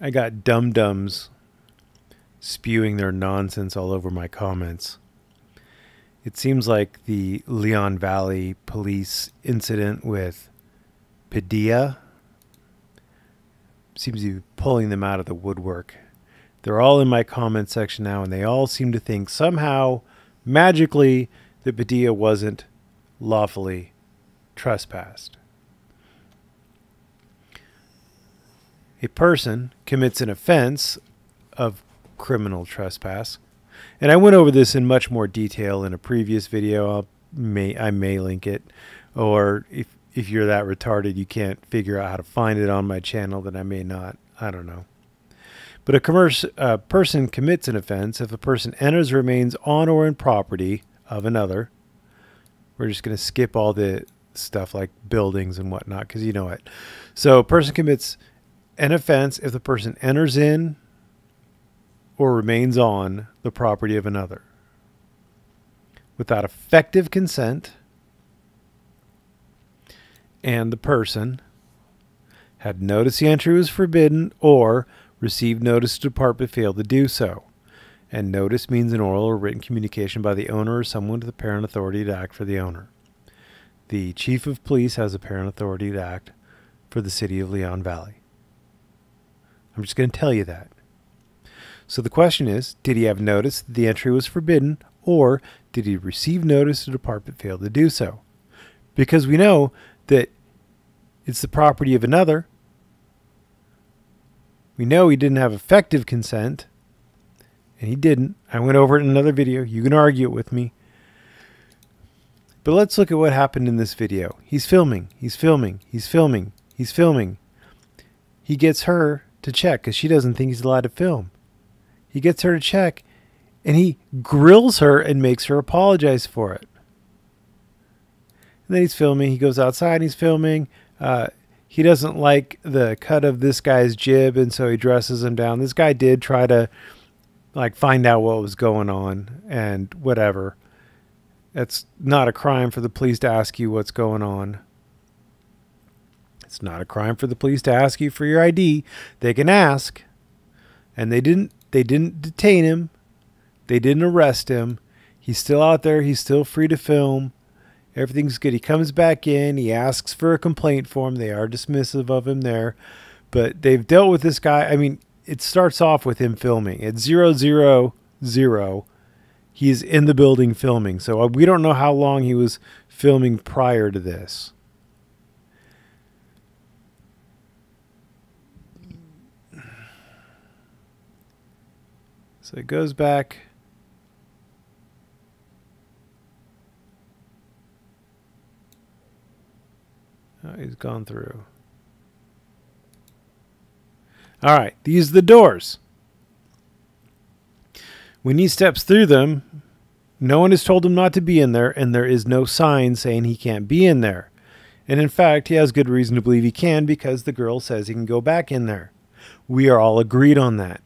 I got dumdums spewing their nonsense all over my comments. It seems like the Leon Valley police incident with Padilla seems to be pulling them out of the woodwork. They're all in my comment section now, and they all seem to think somehow, magically, that Padilla wasn't lawfully trespassed. A person commits an offense of criminal trespass, and I went over this in much more detail in a previous video. I may link it, or if you're that retarded you can't figure out how to find it on my channel, then I may not. I don't know. But a person commits an offense if a person enters or remains on or in property of another. We're just going to skip all the stuff like buildings and whatnot because you know it. So a person commits an offense if the person enters in or remains on the property of another without effective consent, and the person had notice the entry was forbidden or received notice to depart but failed to do so. And notice means an oral or written communication by the owner or someone to the parent authority to act for the owner. The chief of police has a parent authority to act for the city of Leon Valley. I'm just going to tell you that. So the question is, did he have notice that the entry was forbidden, or did he receive notice to depart but fail to do so? Because we know that it's the property of another. We know he didn't have effective consent, and he didn't. I went over it in another video. You can argue it with me. But let's look at what happened in this video. He's filming. He's filming. He's filming. He's filming. He gets her to check because she doesn't think he's allowed to film. He gets her to check, and he grills her and makes her apologize for it. And then he's filming. He goes outside and he's filming. He doesn't like the cut of this guy's jib, and so he dresses him down. This guy did try to like find out what was going on and whatever. It's not a crime for the police to ask you what's going on. It's not a crime for the police to ask you for your ID. They can ask, and they didn't detain him. They didn't arrest him. He's still out there. He's still free to film. Everything's good. He comes back in. He asks for a complaint form. They are dismissive of him there, but they've dealt with this guy. I mean, it starts off with him filming at 000. He's in the building filming. So we don't know how long he was filming prior to this. So it goes back. Oh, he's gone through. All right, these are the doors. When he steps through them, no one has told him not to be in there, and there is no sign saying he can't be in there. And in fact, he has good reason to believe he can because the girl says he can go back in there. We are all agreed on that.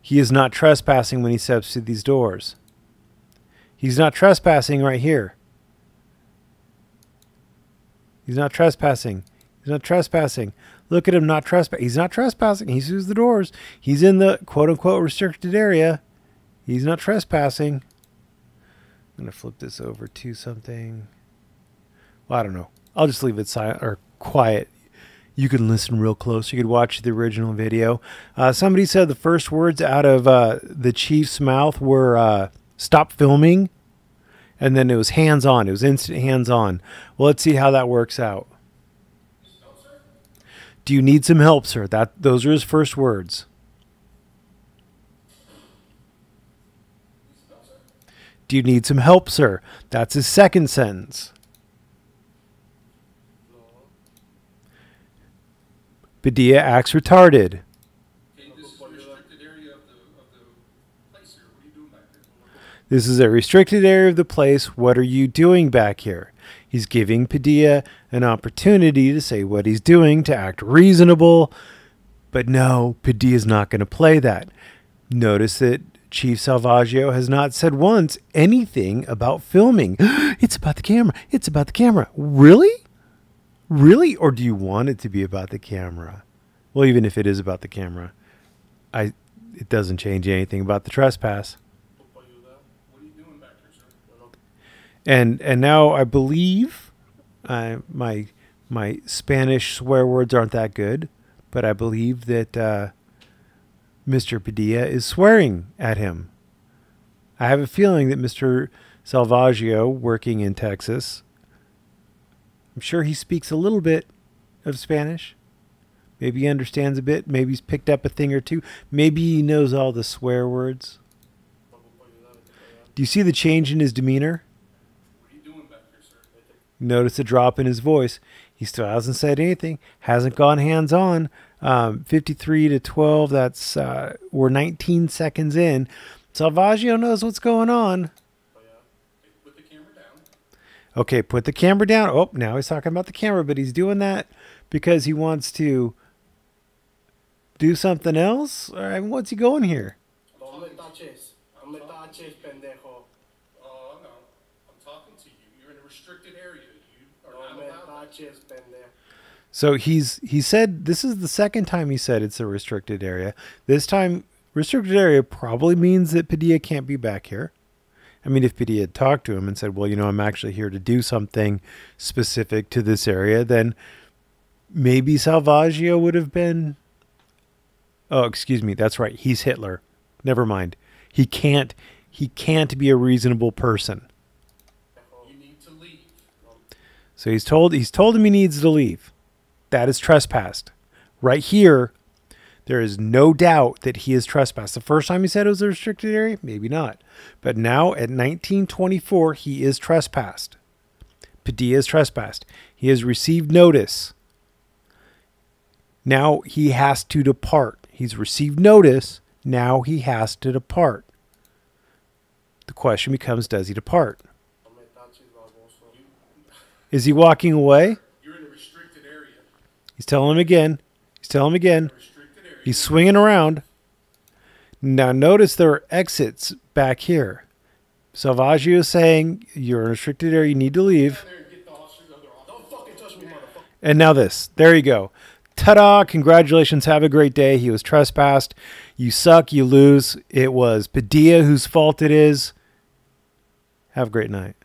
He is not trespassing when he steps through these doors. He's not trespassing right here. He's not trespassing. He's not trespassing. Look at him not trespassing. He's not trespassing. He's through the doors. He's in the quote-unquote restricted area. He's not trespassing. I'm going to flip this over to something. Well, I don't know. I'll just leave it silent or quiet. You can listen real close. You could watch the original video. Somebody said the first words out of the chief's mouth were stop filming. And then it was hands-on. It was instant hands-on. Well, let's see how that works out. Do you need some help, sir? Those are his first words. Do you need some help, sir? That's his second sentence. Padilla acts retarded. This is a restricted area of the place. What are you doing back here? He's giving Padilla an opportunity to say what he's doing, to act reasonable. But no, Padilla's not going to play that. Notice that Chief Salvaggio has not said once anything about filming. It's about the camera. It's about the camera. Really? Really? Or do you want it to be about the camera? Well, even if it is about the camera, It doesn't change anything about the trespass. What are you doing back there, sir? And now I believe my Spanish swear words aren't that good, but I believe that Mr. Padilla is swearing at him. I have a feeling that Mr. Salvaggio, working in Texas, I'm sure he speaks a little bit of Spanish. Maybe he understands a bit. Maybe he's picked up a thing or two. Maybe he knows all the swear words. Do you see the change in his demeanor? What are you doing back there, sir? Notice a drop in his voice. He still hasn't said anything. Hasn't gone hands-on. 53 to 12. That's we're 19 seconds in. Salvaggio knows what's going on. Put the camera down. Okay, put the camera down. Oh, now he's talking about the camera, but he's doing that because he wants to do something else? All right, what's he going here? No me touches, pendejo. Oh, no. I'm talking to you. You're in a restricted area. You are not allowed. Pendejo. So he said this is the second time he said it's a restricted area. This time, restricted area probably means that Padilla can't be back here. I mean, if Padilla had talked to him and said, well, you know, I'm actually here to do something specific to this area, then maybe Salvaggio would have been... Oh, excuse me. That's right. He's Hitler. Never mind. He can't be a reasonable person. You need to leave. So he's told him he needs to leave. That is trespassed. Right here, there is no doubt that he is trespassed. The first time he said it was a restricted area, maybe not. But now at 1924, he is trespassed. Padilla is trespassed. He has received notice. Now he has to depart. He's received notice. Now he has to depart. The question becomes, does he depart? Is he walking away? You're in a restricted area. He's telling him again. He's telling him again. He's swinging around. Now notice there are exits back here. Salvaggio is saying, you're in a restricted area. You need to leave. Don't fucking touch me, motherfucker. And now this. There you go. Ta-da! Congratulations. Have a great day. He was trespassed. You suck. You lose. It was Padilla whose fault it is. Have a great night.